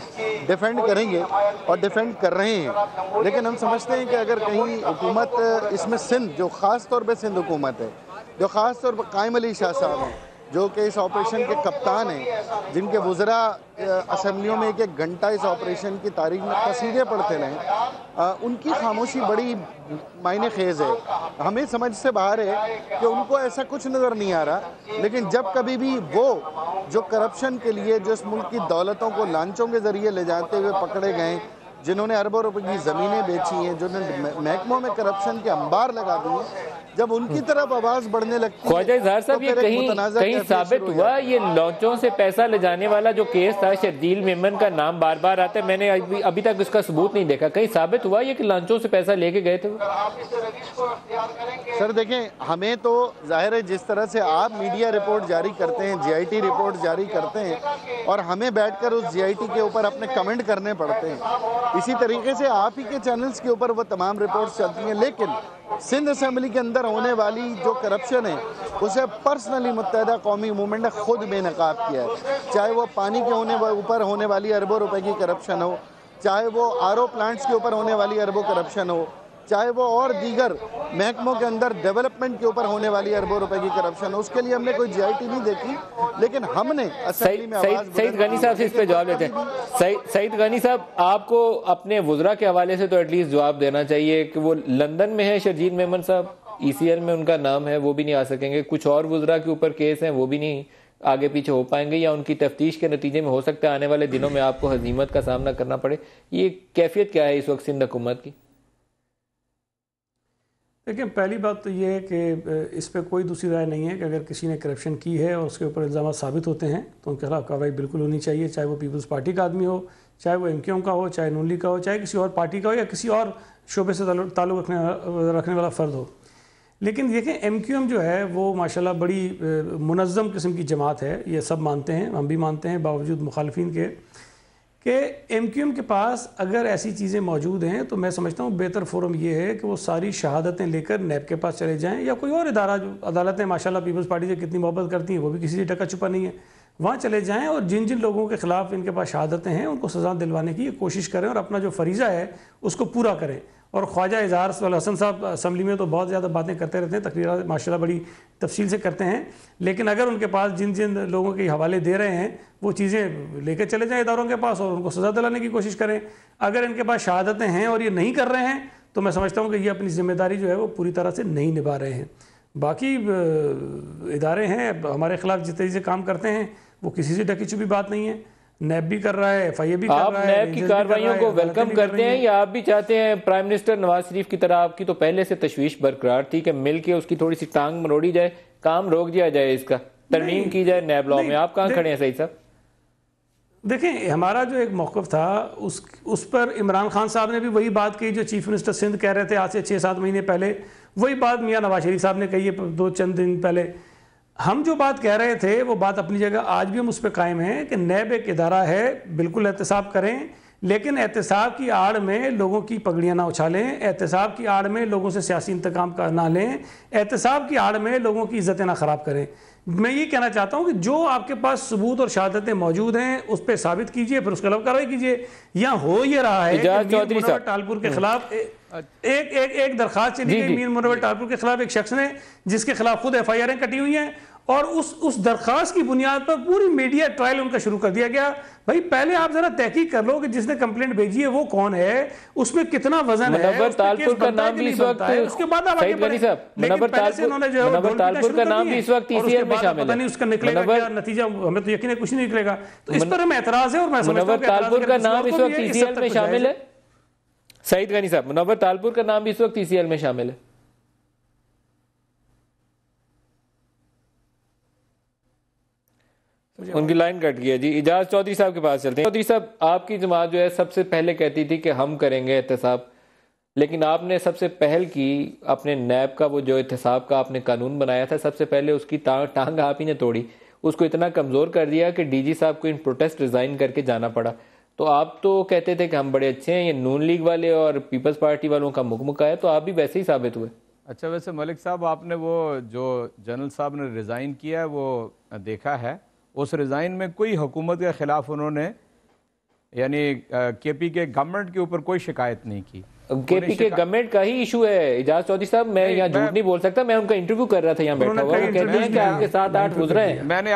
डिफेंड करेंगे और डिफेंड कर रहे हैं। लेकिन हम समझते हैं कि अगर कहीं हुकूमत इसमें सिंध, जो ख़ास तौर पर सिंध हुकूमत है, जो ख़ास तौर पर कायम अली शाह साहब हैं, जो कि इस ऑपरेशन के कप्तान हैं, जिनके वज़रा असम्बलियों में एक घंटा इस ऑपरेशन की तारीख में कसीदे पढ़ते रहे, उनकी खामोशी बड़ी मायने खेज़ है। हमें समझ से बाहर है कि उनको ऐसा कुछ नज़र नहीं आ रहा, लेकिन जब कभी भी वो जो करप्शन के लिए जो इस मुल्क की दौलतों को लांचों के ज़रिए ले जाते हुए पकड़े गए, जिन्होंने अरबों रुपए की ज़मीनें बेची हैं, जिन्होंने महकमों में करप्शन के अंबार लगा दिए, जब उनकी तरफ आवाज़ बढ़ने लगती है, ख्वाजा इजहार साहब, ये कहीं साबित हुआ ये लॉन्चों से पैसा ले जाने वाला जो केस था, शर्जील मेमन का नाम बार बार आता है, मैंने अभी तक इसका सबूत नहीं देखा, कहीं साबित हुआ ये कि लॉन्चों से पैसा लेके गए थे? सर देखें, हमें तो जाहिर है जिस तरह से आप मीडिया रिपोर्ट जारी करते हैं, GIT रिपोर्ट जारी करते हैं और हमें बैठकर उस GIT के ऊपर अपने कमेंट करने पड़ते हैं, इसी तरीके से आप ही के चैनल्स के ऊपर वो तमाम रिपोर्ट्स चलती हैं। लेकिन सिंध असेंबली के अंदर होने वाली जो करप्शन है उसे पर्सनली मुत्तहदा कौमी मूवमेंट ने खुद बेनकाब किया है, चाहे वो पानी के ऊपर होने वाली अरबों रुपए की करप्शन हो, चाहे वो RO प्लांट्स के ऊपर होने वाली अरबों करप्शन हो, चाहे वो और दीगर महकमों के अंदर डेवलपमेंट के ऊपर होने वाली अरबों रुपए की करप्शन, उसके लिए हमने कोई GIT नहीं देखी, लेकिन हमने असेंबली में सईद गनी साहब से इस पे जवाब देते हैं। सईद गनी साहब, आपको अपने वुज़रा के हवाले से तो एटलीस्ट जवाब देना चाहिए कि वो लंदन में है शर्जील मेमन साहब, ECL में उनका नाम है, वो भी नहीं आ सकेंगे, कुछ और वुज़रा के ऊपर केस हैं वो भी नहीं आगे पीछे हो पाएंगे, या उनकी तफ्तीश के नतीजे में हो सकता है आने वाले दिनों में आपको हजीमत का सामना करना पड़े, ये कैफियत क्या है इस वक्त सिंध हुकूमत की? देखिए, पहली बात तो ये है कि इस पर कोई दूसरी राय नहीं है कि अगर किसी ने करप्शन की है और उसके ऊपर इल्ज़ाम साबित होते हैं तो उनके खिलाफ कार्रवाई बिल्कुल होनी चाहिए, चाहे वो पीपल्स पार्टी का आदमी हो, चाहे वो MQM का हो, चाहे नून लीग का हो, चाहे किसी और पार्टी का हो, या किसी और शोबे से ताल्लुक़ रखने वाला फ़र्द हो। लेकिन देखें, MQM जो है वो माशाल्लाह बड़ी मुनज़्ज़म किस्म की जमात है, ये सब मानते हैं, हम भी मानते हैं, बावजूद मुखालफिन के कि MQM के पास अगर ऐसी चीज़ें मौजूद हैं तो मैं समझता हूँ बेहतर फोरम ये है कि वो सारी शहादतें लेकर नैब के पास चले जाएं, या कोई और इदारा, जो अदालतें माशाल्लाह पीपल्स पार्टी से कितनी मोहब्बत करती हैं, वो भी किसी से टका छुपा नहीं है, वहाँ चले जाएं और जिन जिन लोगों के ख़िलाफ़ इनके पास शहादतें हैं उनको सज़ा दिलवाने की कोशिश करें और अपना जो फरीज़ा है उसको पूरा करें। और ख्वाजा इजहार हसन साहब असेंबली में तो बहुत ज़्यादा बातें करते रहते हैं, तकरीर माशाल्लाह बड़ी तफसील से करते हैं, लेकिन अगर उनके पास जिन जिन लोगों के हवाले दे रहे हैं वो चीज़ें लेकर चले जाएं इदारों के पास और उनको सज़ा दिलाने की कोशिश करें। अगर इनके पास शहादतें हैं और ये नहीं कर रहे हैं तो मैं समझता हूँ कि ये अपनी ज़िम्मेदारी जो है वो पूरी तरह से नहीं निभा रहे हैं। बाकी इदारे हैं हमारे ख़िलाफ़ जिस तरीके से काम करते हैं वो किसी से ढकी छुपी बात नहीं है, नैब भी कर रहा है, FIA भी कर रहा है। आप नैब की कार्रवाइयों को वेलकम करते हैं या आप भी चाहते हैं प्राइम मिनिस्टर नवाज शरीफ की तरह, आपकी तो पहले से तशवीश बरकरार थी कि मिल के उसकी थोड़ी सी टांग मरोड़ी जाए, काम रोक दिया जाए, इसका तरमीम की जाए नैब लॉ में, आप कहाँ खड़े हैं सही साहब? देखें, हमारा जो एक मौक़िफ़ था उस पर इमरान खान साहब ने भी वही बात कही जो चीफ मिनिस्टर सिंध कह रहे थे आज से 6-7 महीने पहले, वही बात मियाँ नवाज शरीफ साहब ने कही है 2 चंद दिन पहले। हम जो बात कह रहे थे वो बात अपनी जगह आज भी हम उस पर कायम हैं कि नैब एक इदारा है, बिल्कुल एहतसाब करें, लेकिन एहतसाब की आड़ में लोगों की पगड़ियाँ ना उछालें, एहतसाब की आड़ में लोगों से सियासी इंतकाम ना लें, एहतसाब की आड़ में लोगों की इज्जतें ना ख़राब करें। मैं ये कहना चाहता हूँ कि जो आपके पास सबूत और शहादतें मौजूद हैं उस पर साबित कीजिए, फिर उसके खिलाफ कार्रवाई कीजिए। यहाँ हो ये रहा है कि मीर मुनव्वर टालपुर के खिलाफ एक दरखास्त चली गई मीर मुनव्वर टालपुर के खिलाफ, एक शख्स ने, जिसके खिलाफ खुद FIR कटी हुई हैं, और उस दरखास्त की बुनियाद पर पूरी मीडिया ट्रायल उनका शुरू कर दिया गया। भाई पहले आप जरा तहकीक कर लो कि जिसने कंप्लेंट भेजी है वो कौन है, उसमें कितना वजन है, मुनव्वर तालपुर का नाम भी इस वक्त, उसके बाद आप आगे बढ़ें। मुनव्वर तालपुर का नाम भी इस वक्त TCL में शामिल है। पता नहीं उसका निकलेगा क्या नतीजा, हमें तो यकीन है कुछ नहीं निकलेगा। तो इस पर हमें एतराज है, और मैं समझता हूं कि तालपुर का नाम इस वक्त TCL में शामिल है। सईद गनी साहब, मुनव्वर तालपुर का नाम भी इस वक्त TCL में शामिल है। उनकी लाइन कट गई है जी। इजाज चौधरी साहब के पास चलते हैं। चौधरी साहब, आपकी जमात जो है सबसे पहले कहती थी कि हम करेंगे एहतसाब, लेकिन आपने सबसे पहल की, अपने नैब का वो जो एहतसाब का आपने कानून बनाया था, सबसे पहले उसकी टांग आप ही ने तोड़ी, उसको इतना कमज़ोर कर दिया कि DG साहब को इन प्रोटेस्ट रिज़ाइन करके जाना पड़ा। तो आप तो कहते थे कि हम बड़े अच्छे हैं, ये नून लीग वाले और पीपल्स पार्टी वालों का मुकमुका है, तो आप भी वैसे ही साबित हुए। अच्छा, वैसे मलिक साहब, आपने वो जो जनरल साहब ने रिज़ाइन किया है वो देखा है। उस रिज़ाइन में कोई हुकूमत के ख़िलाफ़ उन्होंने, यानी KP के गवर्नमेंट के ऊपर कोई शिकायत नहीं की। KP के गवर्नमेंट का ही इशू है इजाज चौधरी साहब। मैं यहाँ झूठ नहीं बोल सकता, मैं उनका इंटरव्यू कर रहा था यहाँ बैठा हुआ। वो कहते हैं कि आपके 7-8 गुजरे हैं। मैंने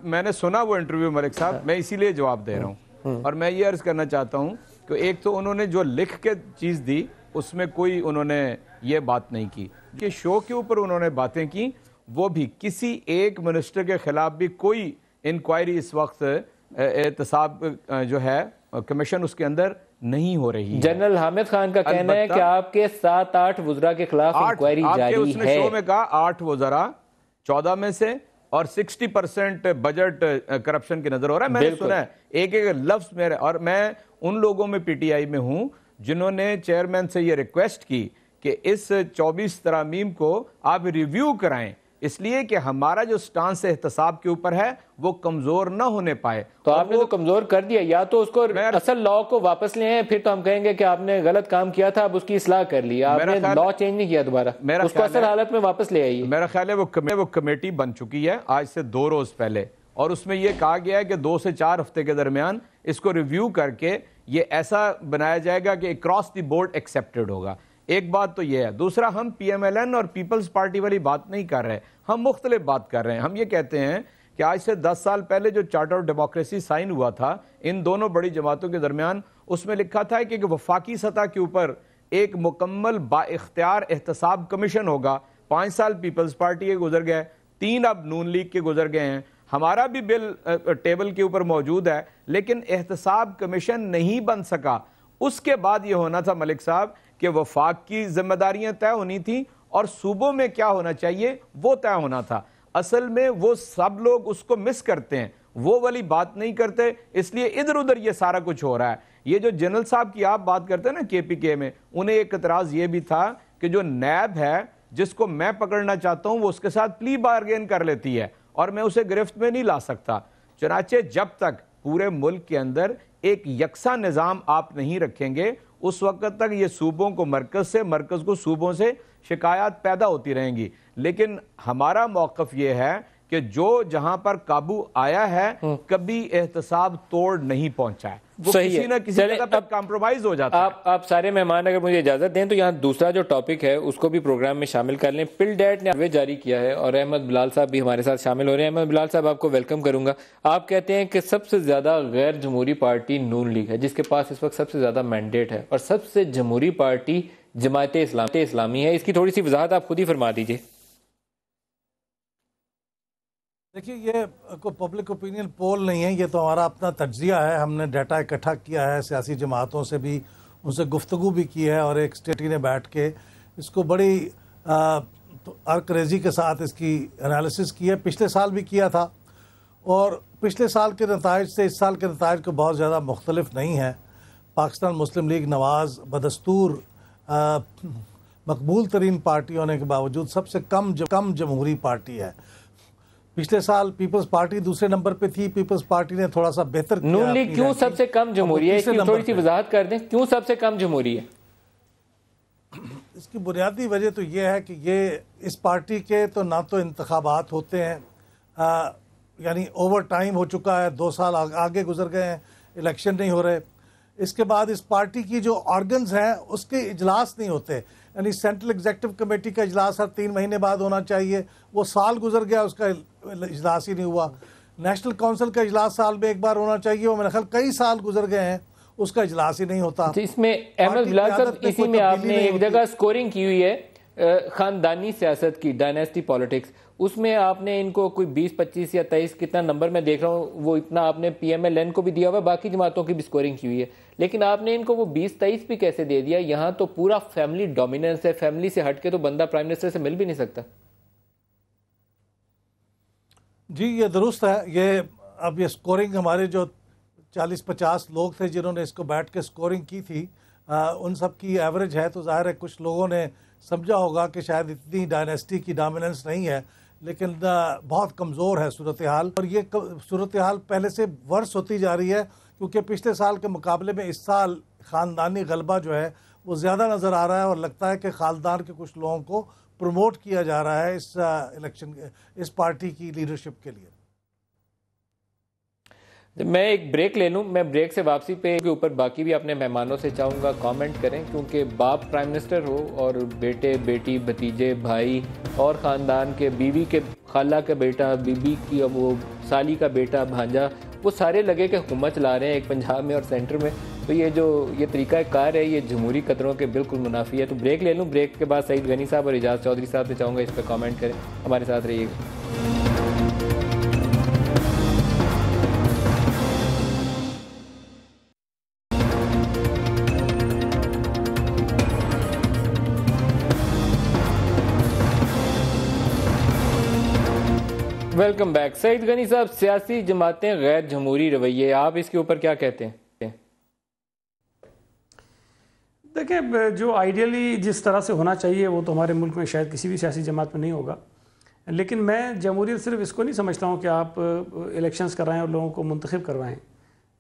मैंने सुना वो इंटरव्यू मलिक साहब, मैं इसीलिए जवाब दे रहा हूँ। और मैं ये अर्ज़ करना चाहता हूँ कि एक तो उन्होंने जो लिख के चीज़ दी उसमें कोई उन्होंने ये बात नहीं की कि शो के ऊपर उन्होंने बातें की, वो भी किसी एक मिनिस्टर के खिलाफ भी कोई इंक्वायरी इस वक्त एहतसाब जो है कमीशन उसके अंदर नहीं हो रही है। जनरल हामिद खान का कहना है कि आपके 7-8 वज़रा के खिलाफ इंक्वायरी जारी है। उसने शो में कहा 8 वज़रा 14 में से, और 60% बजट करप्शन की नजर हो रहा है। मैंने सुना है एक लफ्ज मेरे, और मैं उन लोगों में PTI में हूं जिन्होंने चेयरमैन से ये रिक्वेस्ट की कि इस 24 तरमीम को आप रिव्यू कराएं, इसलिए कि हमारा जो स्टांस एहतसाब के ऊपर है वो कमजोर ना होने पाए। तो आपने तो कमजोर कर दिया, या तो उसको असल लॉ को वापस ले आए, फिर तो हम कहेंगे कि आपने गलत काम किया था, अब उसकी इस्लाह कर ली। आपने लॉ चेंज नहीं किया दोबारा, उसको असल हालत में वापस ले आइए। मेरा ख्याल है वो कमेटी बन चुकी है आज से 2 रोज पहले, और उसमें यह कहा गया है कि 2 से 4 हफ्ते के दरमियान इसको रिव्यू करके ये ऐसा बनाया जाएगा कि क्रॉस द बोर्ड एक्सेप्टेड होगा। एक बात तो यह है। दूसरा, हम PMLN और पीपल्स पार्टी वाली बात नहीं कर रहे, हम मुख्तलिफ बात कर रहे हैं। हम ये कहते हैं कि आज से 10 साल पहले जो चार्टर ऑफ डेमोक्रेसी साइन हुआ था इन दोनों बड़ी जमातों के दरमियान, उसमें लिखा था कि वफाकी सतह के ऊपर एक मुकम्मल बाइख्तियार एहतसाब कमीशन होगा। 5 साल पीपल्स पार्टी के गुजर गए, 3 अब नून लीग के गुजर गए हैं। हमारा भी बिल टेबल के ऊपर मौजूद है, लेकिन एहतसाब कमीशन नहीं बन सका। उसके बाद ये होना था मलिक साहब कि वफाक की जिम्मेदारियां तय होनी थी और सूबों में क्या होना चाहिए वो तय होना था। असल में वो सब लोग उसको मिस करते हैं, वो वाली बात नहीं करते, इसलिए इधर उधर ये सारा कुछ हो रहा है। ये जो जनरल साहब की आप बात करते हैं ना KPK में, उन्हें एक एतराज ये भी था कि जो नैब है जिसको मैं पकड़ना चाहता हूं वो उसके साथ प्ली बार्गेन कर लेती है और मैं उसे गिरफ्त में नहीं ला सकता। चुनाचे जब तक पूरे मुल्क के अंदर एक यकसा निज़ाम आप नहीं रखेंगे उस वक्त तक ये सूबों को मरकज से, मरकज को सूबों से शिकायत पैदा होती रहेंगी। लेकिन हमारा मौक़िफ़ ये है कि जो जहां पर काबू आया है कभी एहतसाब तोड़ नहीं पहुंचा है, वो किसी न किसी जगह पर कॉम्प्रोमाइज हो जाता है। आप सारे मेहमान अगर मुझे इजाजत दें तो यहाँ दूसरा जो टॉपिक है उसको भी प्रोग्राम में शामिल कर लें। पिलडेट ने सर्वे जारी किया है और अहमद बिलाल साहब भी हमारे साथ शामिल हो रहे हैं। अहमद बिलाल साहब, आपको वेलकम करूंगा। आप कहते हैं कि सबसे ज्यादा गैर जमहूरी पार्टी नून लीग है जिसके पास इस वक्त सबसे ज्यादा मैंडेट है, और सबसे जमहूरी पार्टी जमात इस्लामी है। इसकी थोड़ी सी वजाहत आप खुद ही फरमा दीजिए। देखिए, ये कोई पब्लिक ओपिनियन पोल नहीं है, ये तो हमारा अपना तज्जिया है। हमने डाटा इकट्ठा किया है, सियासी जमातों से भी उनसे गुफ्तगू भी की है और एक स्टेटी ने बैठ के इसको बड़ी अर्करेजी के साथ इसकी एनालिसिस की है। पिछले साल भी किया था और पिछले साल के नताइज से इस साल के नताइज को बहुत ज़्यादा मुख्तलिफ नहीं है। पाकिस्तान मुस्लिम लीग नवाज़ बदस्तूर मकबूल तरीन पार्टी होने के बावजूद सबसे कम जमहूरी पार्टी है। पिछले साल पीपल्स पार्टी दूसरे नंबर पे थी, पीपल्स पार्टी ने थोड़ा सा बेहतर किया। नून लीग क्यों सबसे कम जमहूरी है, इसकी थोड़ी सी वजाहत कर दें, क्यों सबसे कम जमहूरी है? इसकी बुनियादी वजह तो ये है कि ये इस पार्टी के तो ना तो इंतखाबात होते हैं, यानी ओवर टाइम हो चुका है, 2 साल आगे गुजर गए हैं, इलेक्शन नहीं हो रहे। इसके बाद इस पार्टी की जो ऑर्गन्स हैं उसके इजलास नहीं होते, यानी सेंट्रल एग्जीक्यूटिव कमेटी का इजलास हर 3 महीने बाद होना चाहिए, वो साल गुजर गया उसका इजलास ही नहीं हुआ। नेशनल काउंसिल का इजलास साल में एक बार होना चाहिए, वो मेरे ख्याल कई साल गुजर गए हैं, उसका इजलास ही नहीं होता। इसमें अहमद बिलाल साहब, इसी में आपने एक जगह स्कोरिंग की हुई है खानदानी सियासत की, डायनेस्टी पॉलिटिक्स, उसमें आपने इनको कोई 20, 25 या 23 कितना नंबर मैं देख रहा हूँ, वो इतना आपने PMLN को भी दिया हुआ, बाकी जमातों की भी स्कोरिंग की हुई है, लेकिन आपने इनको वो 20, 23 भी कैसे दे दिया? यहाँ तो पूरा फैमिली डोमिनेंस है, फैमिली से हटके तो बंदा प्राइम मिनिस्टर से मिल भी नहीं सकता। जी ये दुरुस्त है। ये अब ये स्कोरिंग हमारे जो 40-50 लोग थे जिन्होंने इसको बैठ के स्कोरिंग की थी, उन सब की एवरेज है, तो जाहिर है कुछ लोगों ने समझा होगा कि शायद इतनी डायनेस्टी की डोमिनेंस नहीं है, लेकिन बहुत कमज़ोर है सूरत हाल, और ये सूरत हाल पहले से वर्स होती जा रही है, क्योंकि पिछले साल के मुकाबले में इस साल ख़ानदानी गलबा जो है वो ज़्यादा नज़र आ रहा है, और लगता है कि ख़ानदान के कुछ लोगों को प्रमोट किया जा रहा है इस इलेक्शन, इस पार्टी की लीडरशिप के लिए। मैं एक ब्रेक ले लूं, मैं ब्रेक से वापसी पे के ऊपर बाकी भी अपने मेहमानों से चाहूँगा कमेंट करें, क्योंकि बाप प्राइम मिनिस्टर हो और बेटे बेटी भतीजे भाई और ख़ानदान के, बीवी के खाला का बेटा, बीबी की वो साली का बेटा भांजा, वो सारे लगे कि हुकूमत चला रहे हैं एक पंजाब में और सेंटर में, तो ये तरीका कार है, ये जमहूरी कदरों के बिल्कुल मुनाफी है। तो ब्रेक ले लूँ, ब्रेक के बाद सईद गनी साहब और एजाज चौधरी साहब से चाहूँगा इस पर कमेंट करें, हमारे साथ रहिएगा। Welcome back. सईद गनी साहब, सियासी जमातें गैर जमहूरी रवैये, आप इसके ऊपर क्या कहते हैं? देखिए, जो आइडियली जिस तरह से होना चाहिए वो तो हमारे मुल्क में शायद किसी भी सियासी जमात में नहीं होगा, लेकिन मैं जमहूरियत सिर्फ इसको नहीं समझता हूँ कि आप इलेक्शंस कराएं और लोगों को मुंतखब करवाएं।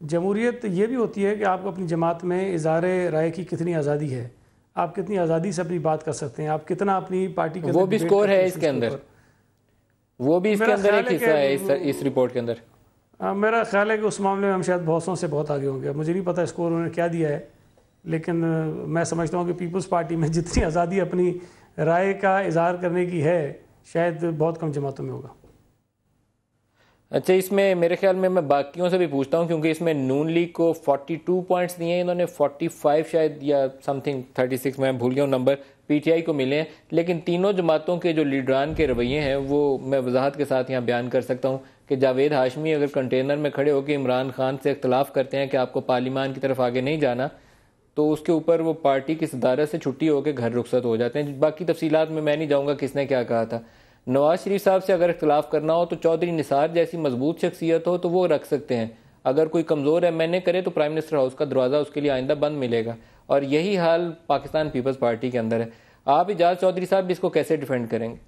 जमहूरियत ये भी होती है कि आपको अपनी जमात में इज़हार राय की कितनी आज़ादी है, आप कितनी आज़ादी से अपनी बात कर सकते हैं, आप कितना अपनी पार्टी के वो भी स्कोर है इसके अंदर, वो भी इसके अंदर एक हिस्सा है इस रिपोर्ट के अंदर। मेरा ख्याल है कि उस मामले में हम शायद बहुतों से बहुत आगे होंगे। मुझे नहीं पता स्कोर उन्होंने क्या दिया है, लेकिन मैं समझता हूँ कि पीपल्स पार्टी में जितनी आज़ादी अपनी राय का इजहार करने की है शायद बहुत कम जमातों में होगा। अच्छा, इसमें मेरे ख्याल में मैं बाकियों से भी पूछता हूँ, क्योंकि इसमें नून लीग को 42 पॉइंट्स दिए हैं इन्होंने, 45 शायद या समथिंग 36 मैं भूल गया हूँ नंबर, PTI को मिले हैं, लेकिन तीनों जमातों के जो लीडरान के रवैये हैं वो मैं वजाहत के साथ यहाँ बयान कर सकता हूँ कि जावेद हाशमी अगर कंटेनर में खड़े होकर इमरान खान से इख्तलाफ करते हैं कि आपको पार्लिमान की तरफ आगे नहीं जाना, तो उसके ऊपर वो पार्टी की सदारत से छुट्टी होकर घर रुखसत हो जाते हैं। बाकी तफसीलात में मैं नहीं जाऊँगा किसने क्या कहा था। नवाज शरीफ साहब से अगर इख्तलाफ करना हो तो चौधरी निसार जैसी मजबूत शख्सियत हो तो वो रख सकते हैं, अगर कोई कमज़ोर MNA करे तो प्राइम मिनिस्टर हाउस का दरवाज़ा उसके लिए आइंदा बंद मिलेगा, और यही हाल पाकिस्तान पीपल्स पार्टी के अंदर है। आप एजाज चौधरी साहब इसको कैसे डिफेंड करेंगे?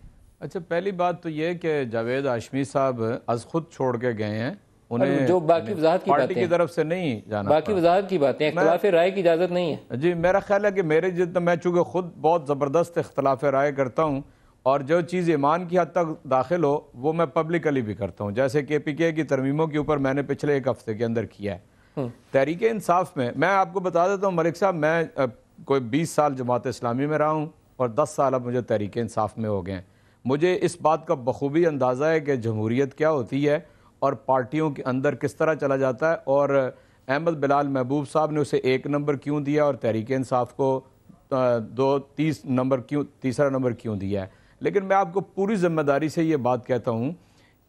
अच्छा, पहली बात तो ये कि जावेद हाशमी साहब आज खुद छोड़ के गए हैं, उन्हें जो बाकी वजाहत की पार्टी की तरफ से नहीं जाना, बाकी वजाहत की बातें, इख्तिलाफ राय की इजाज़त नहीं है। जी, मेरा ख्याल है कि मेरे जितना, मैं चूँकि खुद बहुत ज़बरदस्त इख्तिलाफ राय करता हूँ और जो चीज़ ईमान की हद तक दाखिल हो वो मैं पब्लिकली भी करता हूँ, जैसे KPK की तरमीमों के ऊपर मैंने पिछले 1 हफ्ते के अंदर किया है। तहरीक इंसाफ में मैं आपको बता देता हूँ मलिक साहब, मैं कोई 20 साल जमात इस्लामी में रहा हूँ और 10 साल अब मुझे तहरीक इंसाफ में हो गए हैं। मुझे इस बात का बखूबी अंदाज़ा है कि जमहूरियत क्या होती है और पार्टियों के अंदर किस तरह चला जाता है, और अहमद बिलाल महबूब साहब ने उसे 1 नंबर क्यों दिया और तहरीक इंसाफ को 2-3 नंबर क्यों, तीसरा नंबर क्यों दिया है। लेकिन मैं आपको पूरी ज़िम्मेदारी से ये बात कहता हूँ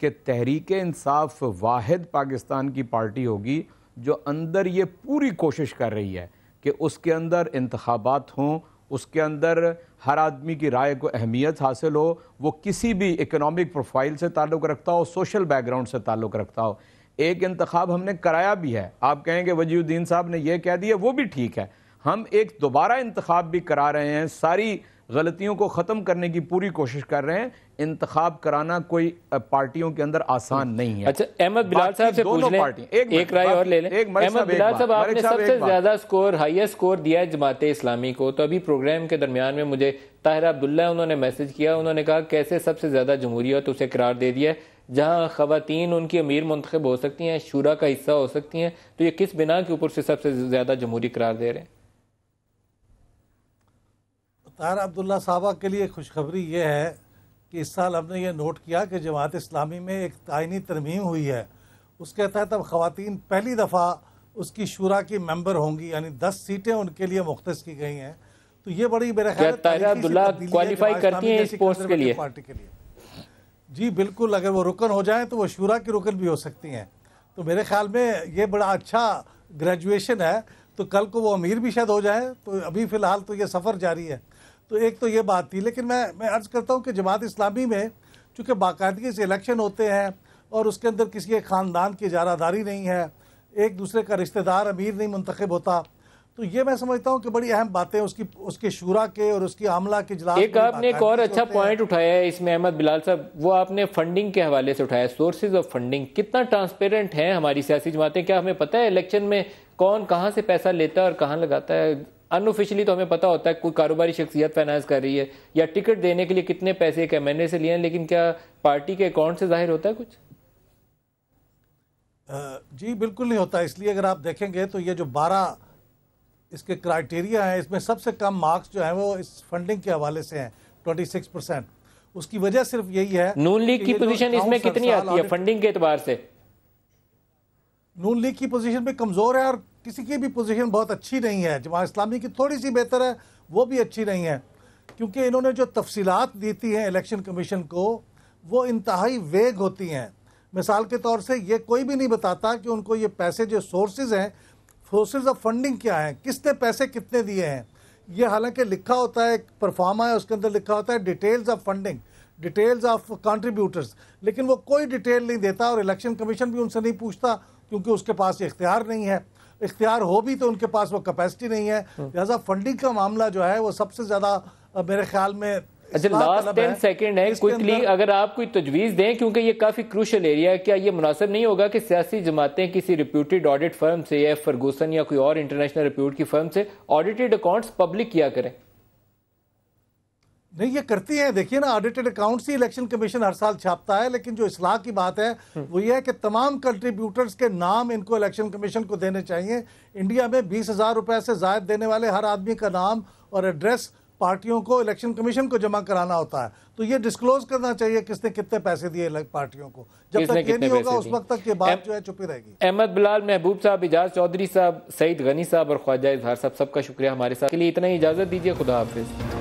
कि तहरीक इंसाफ वाहिद पाकिस्तान की पार्टी होगी जो अंदर ये पूरी कोशिश कर रही है कि उसके अंदर इंतखाबात हों, उसके अंदर हर आदमी की राय को अहमियत हासिल हो, वो किसी भी इकनॉमिक प्रोफाइल से ताल्लुक़ रखता हो, सोशल बैकग्राउंड से ताल्लुक़ रखता हो। एक इंतखाब हमने कराया भी है, आप कहेंगे वजीउद्दीन साहब ने यह कह दिया, वो भी ठीक है, हम एक दोबारा इंतखाब भी करा रहे हैं। सारी गलतियों को ख़त्म करने की पूरी कोशिश कर रहे हैं। इंतखाब कराना कोई पार्टियों के अंदर आसान नहीं है। अच्छा, अहमद बिलाल साहब से पूछ लें, एक राय और ले लें। अहमद बिलाल साहब, आपने सबसे ज्यादा स्कोर, हाईएस्ट स्कोर दिया है जमात इस्लामी को। तो अभी प्रोग्राम के दरमियान में मुझे ताहिर अब्दुल्ला उन्होंने मैसेज किया, उन्होंने कहा कैसे सबसे ज्यादा जमहूरियत उसे करार दे दिया है, जहां खवातीन उनकी अमीर मुंतखब हो सकती हैं, शूरा का हिस्सा हो सकती हैं, तो ये किस बिना के ऊपर से सबसे ज्यादा जमहूरी करार दे रहे हैं? ताहिर अब्दुल्ला साहबा के लिए खुशखबरी ये है कि इस साल हमने ये नोट किया कि जमात इस्लामी में एक आइनी तरमीम हुई है, उसके तहत अब ख़वातीन पहली दफ़ा उसकी शूरा की मेंबर होंगी, यानी 10 सीटें उनके लिए मुख्तस की गई हैं। तो ये बड़ी मेरे ख्याल ताहिर अब्दुल्ला क्वालिफाई करती हैं इस पोस्ट के लिए? पार्टी के लिए जी बिल्कुल, अगर वो रुकन हो जाए तो वो शूरा की रुकन भी हो सकती हैं। तो मेरे ख्याल में ये बड़ा अच्छा ग्रेजुएशन है। तो कल को वो अमीर भी शायद हो जाए, तो अभी फ़िलहाल तो ये सफ़र जारी है। तो एक तो ये बात थी, लेकिन मैं अर्ज़ करता हूँ कि जमात इस्लामी में चूँकि बाकायदगी से इलेक्शन होते हैं और उसके अंदर किसी एक ख़ानदान की इजारादारी नहीं है, एक दूसरे का रिश्तेदार अमीर नहीं मुंतखब होता, तो ये मैं समझता हूँ कि बड़ी अहम बातें उसके शूरा के और उसकी आमला के इजलास। एक आपने एक और अच्छा पॉइंट उठाया है इसमें अहमद बिलाल साहब, वो आपने फंडिंग के हवाले से उठाया, सोर्सेज ऑफ फंडिंग। कितना ट्रांसपेरेंट है हमारी सियासी जमातें? क्या हमें पता है इलेक्शन में कौन कहाँ से पैसा लेता है और कहाँ लगाता है? अनऑफिशियली तो हमें पता होता है कोई कारोबारी शख्सियत फाइनेंस कर रही है, या टिकट देने के लिए कितने पैसे एक एमएनए से लिए हैं, लेकिन क्या पार्टी के अकाउंट से जाहिर होता है कुछ? जी बिल्कुल नहीं होता। इसलिए अगर आप देखेंगे तो ये जो 12 इसके क्राइटेरिया हैं, इसमें सबसे कम मार्क्स जो हैं वो इस फंडिंग के हवाले से हैं, 26%। उसकी वजह सिर्फ यही है। नून लीग की पोजीशन इसमें कितनी आती है फंडिंग के एतबार से? नून लीग की पोजीशन भी कमज़ोर है और किसी की भी पोजीशन बहुत अच्छी नहीं है। जमात इस्लामी की थोड़ी सी बेहतर है, वो भी अच्छी नहीं है, क्योंकि इन्होंने जो तफसीलात दी थी हैं इलेक्शन कमीशन को, वो इंतहाई वेग होती हैं। मिसाल के तौर से ये कोई भी नहीं बताता कि उनको ये पैसे जो सोर्सेज हैं, सोर्सेज ऑफ फंडिंग क्या हैं, किसने पैसे कितने दिए हैं। ये हालांकि लिखा होता है, एक परफॉर्मा है उसके अंदर लिखा होता है details of funding, details of contributors, लेकिन वो कोई डिटेल नहीं देता और इलेक्शन कमीशन भी उनसे नहीं पूछता, क्योंकि उसके पास इख्तियार नहीं है। इख्तियार हो भी तो उनके पास वो कैपेसिटी नहीं है। लिहाजा फंडिंग का मामला जो है वो सबसे ज़्यादा मेरे ख्याल में। अच्छा, लास्ट 10 सेकंड है, क्विकली अगर आप कोई तजवीज़ दें, क्योंकि ये काफ़ी क्रूशल एरिया है, क्या ये मुनासिब नहीं होगा कि सियासी जमातें किसी रिप्यूटेड ऑडिट फर्म से या फर्गूसन या कोई और इंटरनेशनल रिप्यूट की फर्म से ऑडिटेड अकाउंट्स पब्लिक किया करें? नहीं, ये करती है। देखिए ना, ऑडिटेड अकाउंट्स ही इलेक्शन कमीशन हर साल छापता है, लेकिन जो इस्लाह की बात है वो ये है कि तमाम कंट्रीब्यूटर्स के नाम इनको इलेक्शन कमीशन को देने चाहिए। इंडिया में 20,000 रुपए से ज़ायद देने वाले हर आदमी का नाम और एड्रेस पार्टियों को इलेक्शन कमीशन को जमा कराना होता है। तो ये डिस्क्लोज करना चाहिए किसने कितने पैसे दिए पार्टियों को। जब तक ये नहीं होगा उस वक्त तक ये बात जो है छुपी रहेगी। अहमद बिलाल, महबूब साहब, इजाज चौधरी साहब, सईद गनी साहब और ख्वाजा इजहार साहब, सबका शुक्रिया हमारे साथ के लिए। इतना ही इजाज़त दीजिए। खुदा हाफिज़।